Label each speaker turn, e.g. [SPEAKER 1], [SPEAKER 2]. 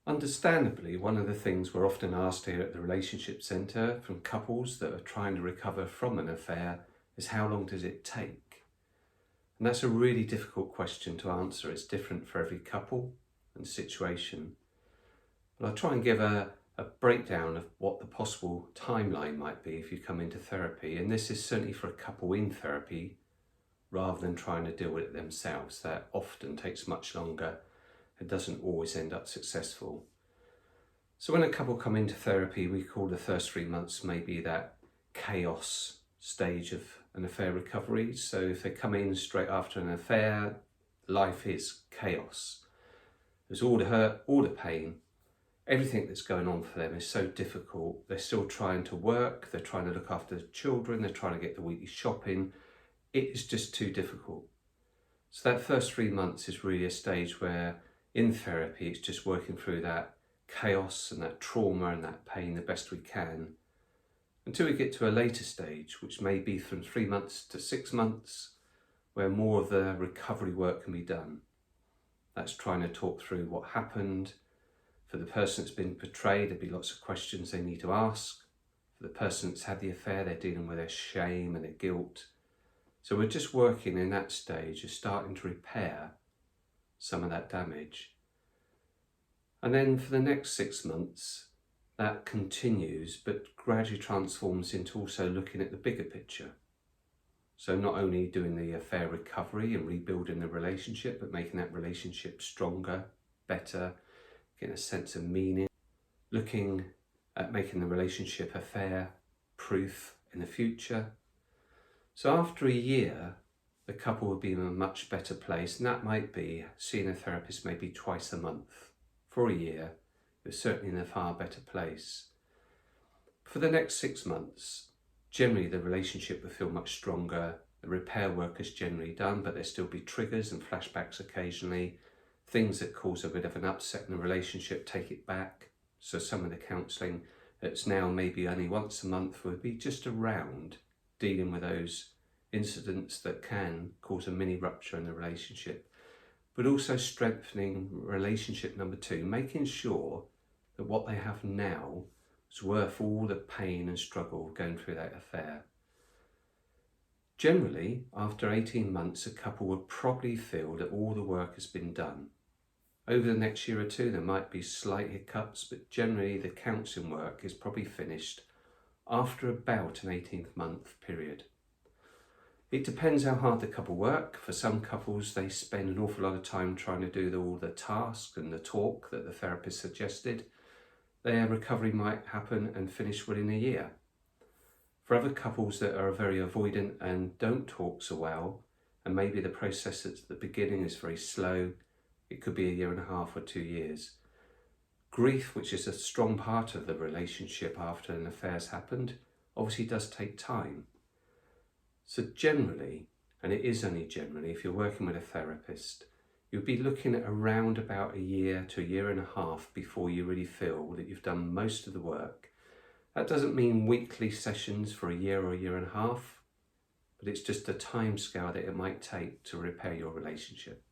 [SPEAKER 1] Understandably, one of the things we're often asked here at the Relationship Centre from couples that are trying to recover from an affair is how long does it take? And that's a really difficult question to answer. It's different for every couple and situation. But I'll try and give a breakdown of what the possible timeline might be if you come into therapy. And this is certainly for a couple in therapy rather than trying to deal with it themselves. That often takes much longer. It doesn't always end up successful. So when a couple come into therapy, we call the first 3 months maybe that chaos stage of an affair recovery. So if they come in straight after an affair, life is chaos. There's all the hurt, all the pain, everything that's going on for them is so difficult. They're still trying to work, they're trying to look after the children, they're trying to get the weekly shopping. It is just too difficult. So that first 3 months is really a stage where in therapy, it's just working through that chaos and that trauma and that pain the best we can until we get to a later stage, which may be from 3 months to 6 months, where more of the recovery work can be done. That's trying to talk through what happened. For the person that's been betrayed, there'll be lots of questions they need to ask. For the person that's had the affair, they're dealing with their shame and their guilt. So we're just working in that stage of starting to repair some of that damage. And then for the next 6 months, that continues, but gradually transforms into also looking at the bigger picture. So not only doing the affair recovery and rebuilding the relationship, but making that relationship stronger, better, getting a sense of meaning, looking at making the relationship affair proof in the future. So after a year, the couple will be in a much better place, and that might be seeing a therapist maybe twice a month. For a year, you're certainly in a far better place. For the next 6 months, generally the relationship will feel much stronger. The repair work is generally done, but there'll still be triggers and flashbacks occasionally, things that cause a bit of an upset in the relationship, take it back. So some of the counselling that's now maybe only once a month will be just around dealing with those incidents that can cause a mini rupture in the relationship, but also strengthening relationship number 2, making sure that what they have now is worth all the pain and struggle of going through that affair. Generally, after 18 months, a couple will probably feel that all the work has been done. Over the next year or two, there might be slight hiccups, but generally the counselling work is probably finished after about an 18th month period. It depends how hard the couple work. For some couples, they spend an awful lot of time trying to do all the tasks and the talk that the therapist suggested. Their recovery might happen and finish within a year. For other couples that are very avoidant and don't talk so well, and maybe the process at the beginning is very slow, it could be a year and a half or 2 years. Grief, which is a strong part of the relationship after an affair's happened, obviously does take time. So generally, and it is only generally, if you're working with a therapist, you'll be looking at around about a year to a year and a half before you really feel that you've done most of the work. That doesn't mean weekly sessions for a year or a year and a half, but it's just a time scale that it might take to repair your relationship.